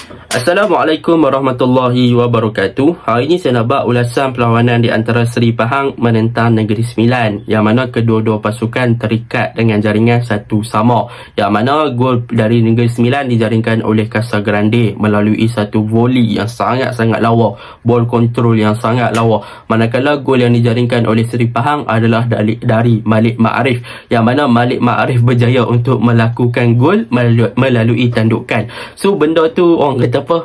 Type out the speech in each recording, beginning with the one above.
Assalamualaikum warahmatullahi wabarakatuh. Hari ini saya nak buat ulasan perlawanan di antara Seri Pahang menentang Negeri Sembilan, yang mana kedua-dua pasukan terikat dengan jaringan satu sama, yang mana gol dari Negeri Sembilan dijaringkan oleh Casagrande melalui satu volley yang sangat-sangat lawa, ball control yang sangat lawa, manakala gol yang dijaringkan oleh Seri Pahang adalah dari Malik Ma'arif, yang mana Malik Ma'arif berjaya untuk melakukan gol melalui tandukan. So benda tu orang kata apa,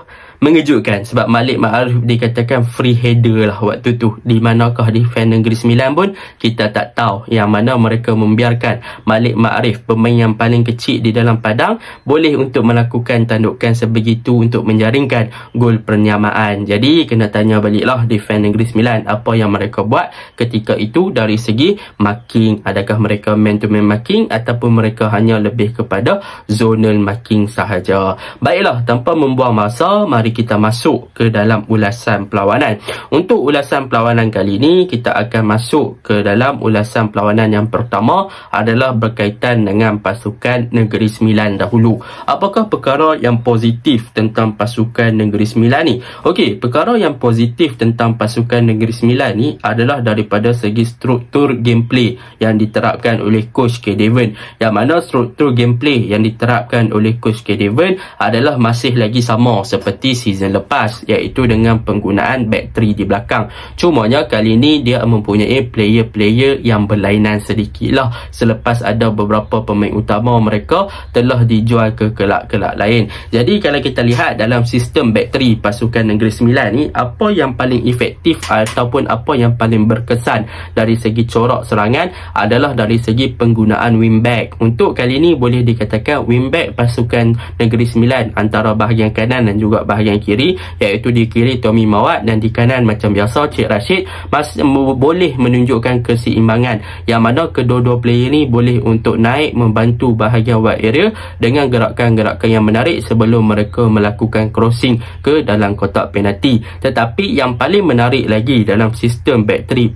mengejutkan, sebab Malik Ma'arif dikatakan free header lah waktu tu. Di manakah defend Negeri Sembilan pun kita tak tahu, yang mana mereka membiarkan Malik Ma'arif, pemain yang paling kecil di dalam padang, boleh untuk melakukan tandukan sebegitu untuk menjaringkan gol penyamaan. Jadi kena tanya baliklah defend Negeri Sembilan apa yang mereka buat ketika itu dari segi marking. Adakah mereka man to man marking ataupun mereka hanya lebih kepada zonal marking sahaja. Baiklah, tanpa membuang masa, mari kita masuk ke dalam ulasan perlawanan. Untuk ulasan perlawanan kali ini, kita akan masuk ke dalam ulasan perlawanan yang pertama adalah berkaitan dengan pasukan Negeri Sembilan dahulu. Apakah perkara yang positif tentang pasukan Negeri Sembilan ni? Okey, perkara yang positif tentang pasukan Negeri Sembilan ni adalah daripada segi struktur gameplay yang diterapkan oleh Coach K. Devon, yang mana struktur gameplay yang diterapkan oleh Coach K. Devon adalah masih lagi sama seperti season lepas, iaitu dengan penggunaan back 3 di belakang. Cumanya kali ini dia mempunyai player-player yang berlainan sedikit lah, selepas ada beberapa pemain utama mereka telah dijual ke kelab-kelab lain. Jadi kalau kita lihat dalam sistem back 3 pasukan Negeri Sembilan ni, apa yang paling efektif ataupun apa yang paling berkesan dari segi corak serangan adalah dari segi penggunaan wingback. Untuk kali ini boleh dikatakan wingback pasukan Negeri Sembilan antara bahagian kanan dan juga bahagian kiri, iaitu di kiri Tommy Mawat dan di kanan macam biasa Cik Rashid, boleh menunjukkan keseimbangan, yang mana kedua-dua player ni boleh untuk naik membantu bahagian wide area dengan gerakan-gerakan yang menarik sebelum mereka melakukan crossing ke dalam kotak penalti. Tetapi yang paling menarik lagi dalam sistem back 3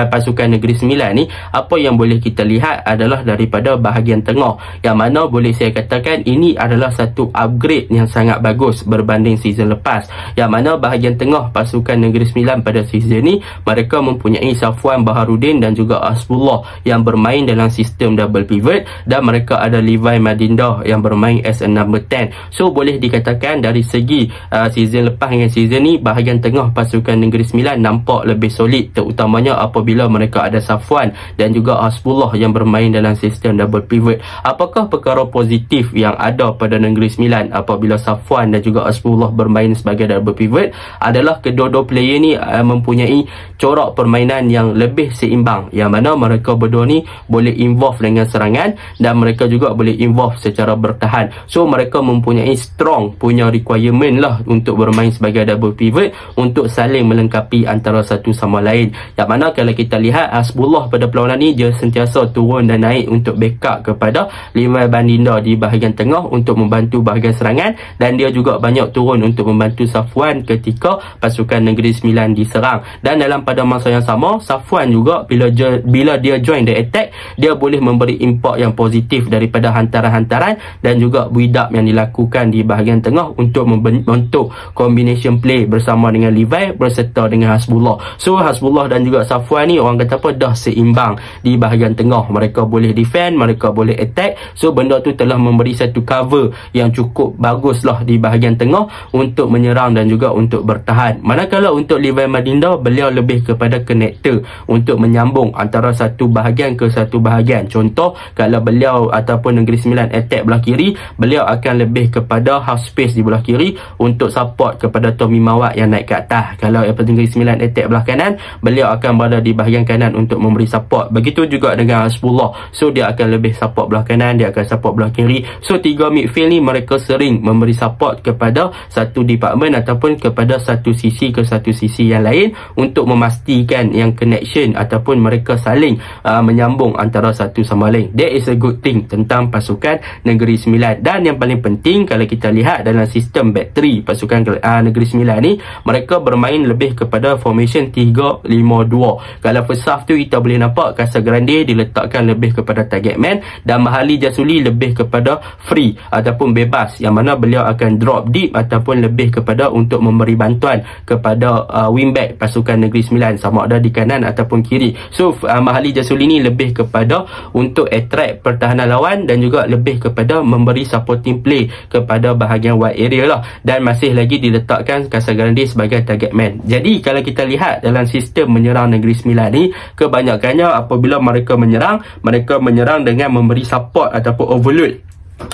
pasukan Negeri Sembilan ni, apa yang boleh kita lihat adalah daripada bahagian tengah, yang mana boleh saya katakan ini adalah satu upgrade yang sangat bagus berbanding season lepas, yang mana bahagian tengah pasukan Negeri Sembilan pada season ni mereka mempunyai Safwan Baharudin dan juga Hasbullah yang bermain dalam sistem double pivot, dan mereka ada Levi Madinda yang bermain as a number 10. So boleh dikatakan dari segi season lepas dengan season ni, bahagian tengah pasukan Negeri Sembilan nampak lebih solid, terutamanya apabila mereka ada Safwan dan juga Hasbullah yang bermain dalam sistem double pivot. Apakah perkara positif yang ada pada Negeri Sembilan apabila Safwan dan juga Hasbullah bermain sebagai double pivot adalah kedua-dua player ni mempunyai corak permainan yang lebih seimbang, yang mana mereka berdua ni boleh involve dengan serangan dan mereka juga boleh involve secara bertahan. So mereka mempunyai strong punya requirement lah untuk bermain sebagai double pivot untuk saling melengkapi antara satu sama lain, yang mana kalau kita lihat Hasbullah pada perlawanan ni dia sentiasa turun dan naik untuk backup kepada Levi Madinda di bahagian tengah untuk membantu bahagian serangan, dan dia juga banyak turun untuk membantu Safwan ketika pasukan Negeri Sembilan diserang. Dan dalam pada masa yang sama, Safwan juga bila dia join the attack, dia boleh memberi impak yang positif daripada hantaran-hantaran dan juga build-up yang dilakukan di bahagian tengah untuk membentuk combination play bersama dengan Levi berserta dengan Hasbullah. So Hasbullah dan juga Safwan ni orang kata apa, dah seimbang di bahagian tengah. Mereka boleh defend, mereka boleh attack. So benda tu telah memberi satu cover yang cukup bagus lah di bahagian tengah untuk menyerang dan juga untuk bertahan. Manakala untuk Levi Madinda, beliau lebih kepada connector untuk menyambung antara satu bahagian ke satu bahagian. Contoh, kalau beliau ataupun Negeri Sembilan attack belah kiri, beliau akan lebih kepada half space di belah kiri untuk support kepada Tommy Mawat yang naik ke atas. Kalau Negeri Sembilan attack belah kanan, beliau akan berada di bahagian kanan untuk memberi support. Begitu juga dengan Hasbullah. So dia akan lebih support belah kanan, dia akan support belah kiri. So tiga midfield ni mereka sering memberi support kepada satu department ataupun kepada satu sisi ke satu sisi yang lain untuk memastikan yang connection ataupun mereka saling menyambung antara satu sama lain. That is a good thing tentang pasukan Negeri Sembilan. Dan yang paling penting kalau kita lihat dalam sistem back 3 pasukan Negeri Sembilan ni, mereka bermain lebih kepada formation 3-5-2. Kalau first half tu kita boleh nampak Casagrande diletakkan lebih kepada target man dan Mahali Jasuli lebih kepada free ataupun bebas, yang mana beliau akan drop deep ataupun lebih kepada untuk memberi bantuan kepada wingback pasukan Negeri Sembilan, sama ada di kanan ataupun kiri. So Mahali Jasuli ni lebih kepada untuk attract pertahanan lawan dan juga lebih kepada memberi supporting play kepada bahagian wide area lah, dan masih lagi diletakkan Casagrande sebagai target man. Jadi kalau kita lihat dalam sistem menyerang Negeri Sembilan ni, kebanyakannya apabila mereka menyerang dengan memberi support ataupun overload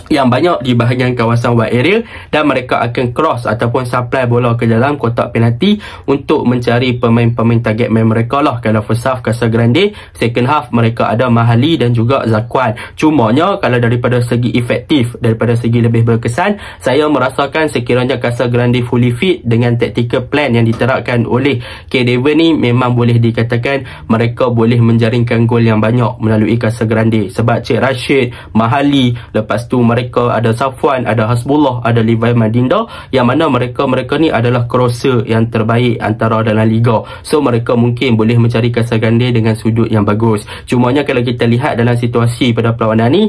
yang banyak di bahagian kawasan wide area, dan mereka akan cross ataupun supply bola ke dalam kotak penalti untuk mencari pemain-pemain target man mereka lah. Kalau first half Casagrande, second half mereka ada Mahali dan juga Zakwan. Cumanya kalau daripada segi efektif, daripada segi lebih berkesan, saya merasakan sekiranya Casagrande fully fit dengan tactical plan yang diterapkan oleh K. Devon ni, memang boleh dikatakan mereka boleh menjaringkan gol yang banyak melalui Casagrande. Sebab Cik Rashid, Mahali, lepas tu mereka ada Safwan, ada Hasbullah, ada Levi Madinda, yang mana mereka ni adalah crosser yang terbaik antara dalam liga. So mereka mungkin boleh mencari Casagrande dengan sudut yang bagus. Cumanya kalau kita lihat dalam situasi pada perlawanan ni,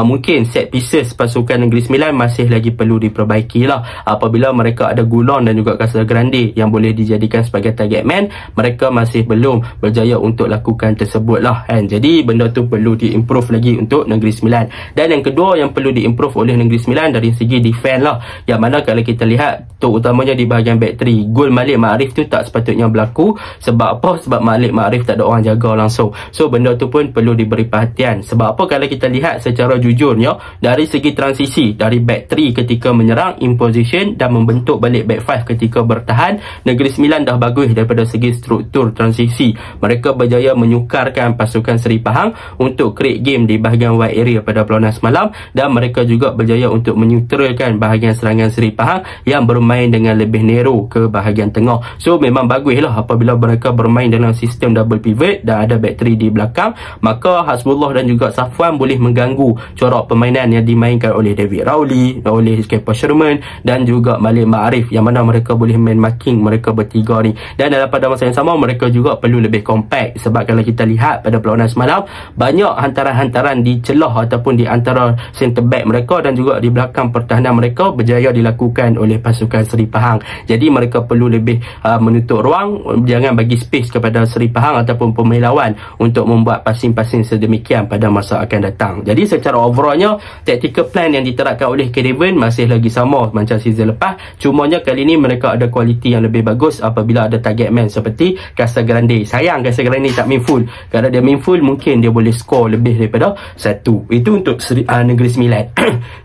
mungkin set pieces pasukan Negeri Sembilan masih lagi perlu diperbaiki lah. Apabila mereka ada Gulon dan juga Casagrande yang boleh dijadikan sebagai target man, mereka masih belum berjaya untuk lakukan tersebut lah kan. Jadi benda tu perlu diimprove lagi untuk Negeri Sembilan. Dan yang kedua yang perlu diimprove oleh Negeri Sembilan dari segi defense lah, yang mana kalau kita lihat terutamanya di bahagian back 3, gol Malik Ma'arif tu tak sepatutnya berlaku. Sebab apa? Sebab Malik Ma'arif tak ada orang jaga langsung. So benda tu pun perlu diberi perhatian. Sebab apa? Kalau kita lihat secara jujurnya dari segi transisi dari back 3 ketika menyerang in position dan membentuk balik back 5 ketika bertahan, Negeri Sembilan dah bagus daripada segi struktur transisi. Mereka berjaya menyukarkan pasukan Seri Pahang untuk create game di bahagian wide area pada perlawanan semalam, dan mereka juga berjaya untuk menyutralkan bahagian serangan Seri Pahang yang bermain dengan lebih narrow ke bahagian tengah. So memang baguslah apabila mereka bermain dalam sistem double pivot dan ada back 3 di belakang, maka Hasbullah dan juga Safwan boleh mengganggu corak permainan yang dimainkan oleh David Rowley, oleh Kepa Sherman dan juga Malik Ma'arif, yang mana mereka boleh main marking mereka bertiga ni. Dan dalam pada masa yang sama mereka juga perlu lebih compact, sebab kalau kita lihat pada perlawanan semalam, banyak hantaran-hantaran di celah ataupun di antara centre back mereka dan juga di belakang pertahanan mereka berjaya dilakukan oleh pasukan Seri Pahang. Jadi mereka perlu lebih menutup ruang, jangan bagi space kepada Seri Pahang ataupun pemain lawan untuk membuat passing-passing sedemikian pada masa akan datang. Jadi secara overallnya, tactical plan yang diterapkan oleh K. Devon masih lagi sama macam season lepas. Cumanya kali ni mereka ada kualiti yang lebih bagus apabila ada target man seperti Casagrande. Sayang Casagrande tak main full. Kalau dia main full, mungkin dia boleh score lebih daripada 1. Itu untuk Negeri Sembilan.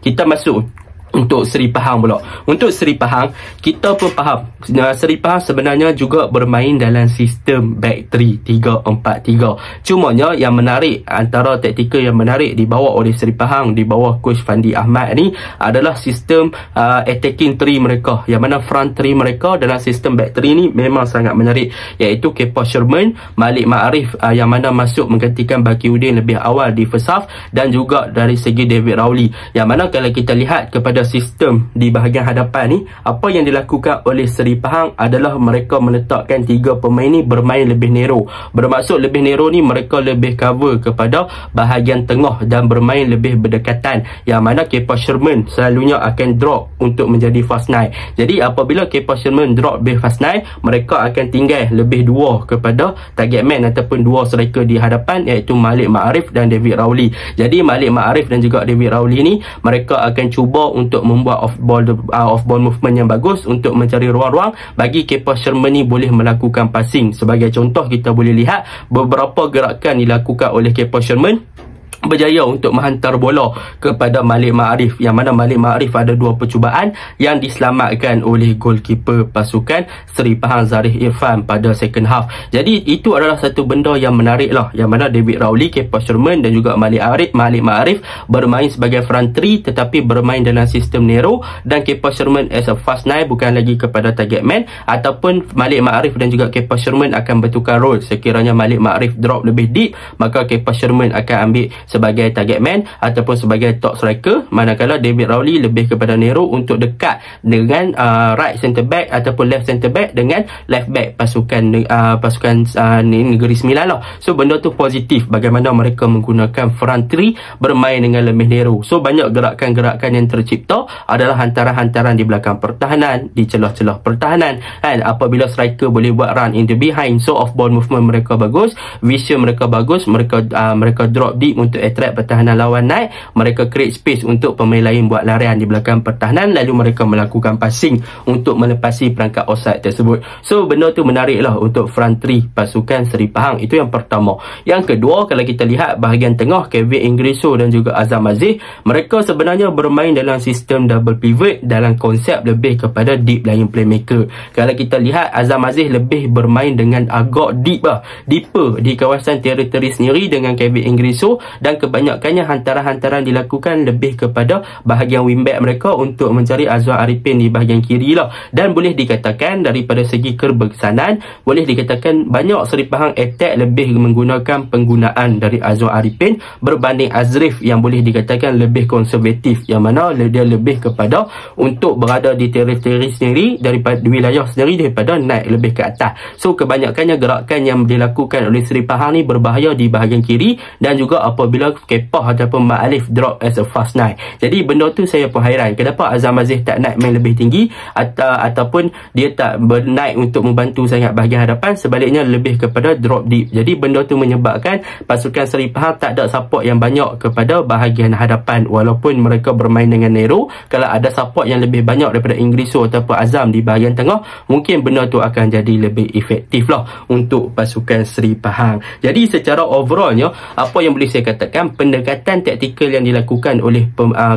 Kita masuk untuk Seri Pahang pula. Untuk Seri Pahang, kita pun faham Seri Pahang sebenarnya juga bermain dalam sistem back 3, 3-4-3. Cumanya yang menarik, antara taktikal yang menarik dibawa oleh Seri Pahang di bawah coach Fandi Ahmad ni adalah sistem attacking 3 mereka, yang mana front 3 mereka dalam sistem back 3 ni memang sangat menarik, iaitu Kepa Sherman, Malik Ma'arif yang mana masuk menggantikan Bakiuddin lebih awal di first half, dan juga dari segi David Rowley, yang mana kalau kita lihat kepada sistem di bahagian hadapan ni, apa yang dilakukan oleh Seri Pahang adalah mereka meletakkan 3 pemain ni bermain lebih narrow. Bermaksud lebih narrow ni, mereka lebih cover kepada bahagian tengah dan bermain lebih berdekatan, yang mana Kepa Sherman selalunya akan drop untuk menjadi fast nine. Jadi apabila Kepa Sherman drop lebih fast nine, mereka akan tinggal lebih 2 kepada target man ataupun 2 striker di hadapan, iaitu Malik Ma'arif dan David Rowley. Jadi Malik Ma'arif dan juga David Rowley ni, mereka akan cuba untuk membuat off ball movement yang bagus untuk mencari ruang-ruang bagi Kepa Sherman ni boleh melakukan passing. Sebagai contoh, kita boleh lihat beberapa gerakan dilakukan oleh Kepa Sherman berjaya untuk menghantar bola kepada Malik Ma'arif, yang mana Malik Ma'arif ada 2 percubaan yang diselamatkan oleh goalkeeper pasukan Seri Pahang Zarif Irfan pada second half. Jadi itu adalah satu benda yang menarik lah, yang mana David Rowley, Kepa Sherman dan juga Malik Ma'arif bermain sebagai front 3 tetapi bermain dalam sistem narrow, dan Kepa Sherman as a fast nine, bukan lagi kepada target man, ataupun Malik Ma'arif dan juga Kepa Sherman akan bertukar role. Sekiranya Malik Ma'arif drop lebih deep, maka Kepa Sherman akan ambil sebagai target man ataupun sebagai top striker, manakala David Rowley lebih kepada Nero untuk dekat dengan right centre back ataupun left centre back dengan left back pasukan Negeri Sembilan lah. So benda tu positif bagaimana mereka menggunakan front three bermain dengan lebih Nero. So banyak gerakan-gerakan yang tercipta adalah hantaran-hantaran di belakang pertahanan, di celah-celah pertahanan, kan? Apabila striker boleh buat run in the behind, so off ball movement mereka bagus, vision mereka bagus, mereka drop deep untuk attract pertahanan lawan naik, mereka create space untuk pemain lain buat larian di belakang pertahanan, lalu mereka melakukan passing untuk melepasi perangkap offside tersebut. So benda tu menarik lah untuk front three pasukan Seri Pahang. Itu yang pertama. Yang kedua, kalau kita lihat bahagian tengah, Kevin Ingriso dan juga Azam Aziz, mereka sebenarnya bermain dalam sistem double pivot dalam konsep lebih kepada deep lying playmaker. Kalau kita lihat, Azam Aziz lebih bermain dengan agak deeper di kawasan teritori sendiri dengan Kevin Ingriso, dan kebanyakannya hantaran-hantaran dilakukan lebih kepada bahagian wingback mereka untuk mencari Azwan Arifin di bahagian kiri lah. Dan boleh dikatakan daripada segi keberkesanan, boleh dikatakan banyak Seri Pahang attack lebih menggunakan penggunaan dari Azwan Arifin berbanding Azrif yang boleh dikatakan lebih konservatif, yang mana dia lebih kepada untuk berada di teritori sendiri daripada wilayah sendiri daripada naik lebih ke atas. So kebanyakannya gerakan yang dilakukan oleh Seri Pahang ni berbahaya di bahagian kiri, dan juga apabila Kepah ataupun Mak Alif drop as a fast nine. Jadi benda tu saya pun hairan kenapa Azam Aziz tak naik main lebih tinggi ataupun dia tak bernaik untuk membantu sangat bahagian hadapan, sebaliknya lebih kepada drop deep. Jadi benda tu menyebabkan pasukan Seri Pahang tak ada support yang banyak kepada bahagian hadapan, walaupun mereka bermain dengan Nero. Kalau ada support yang lebih banyak daripada Ingriso ataupun Azam di bahagian tengah, mungkin benda tu akan jadi lebih efektif lah untuk pasukan Seri Pahang. Jadi secara overallnya, apa yang boleh saya katakan, pendekatan taktikal yang dilakukan oleh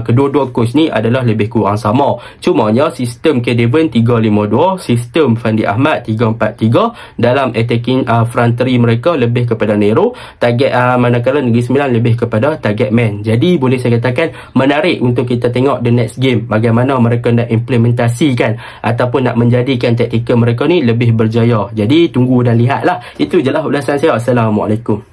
kedua-dua coach ni adalah lebih kurang sama. Cumanya sistem K. Devon 3-5-2, sistem Fandi Ahmad 3-4-3, dalam attacking front three mereka lebih kepada Nero, target manakala Negeri Sembilan lebih kepada target man. Jadi boleh saya katakan menarik untuk kita tengok the next game, bagaimana mereka nak implementasikan ataupun nak menjadikan taktikal mereka ni lebih berjaya. Jadi tunggu dan lihatlah. Itu je lah ulasan saya. Assalamualaikum.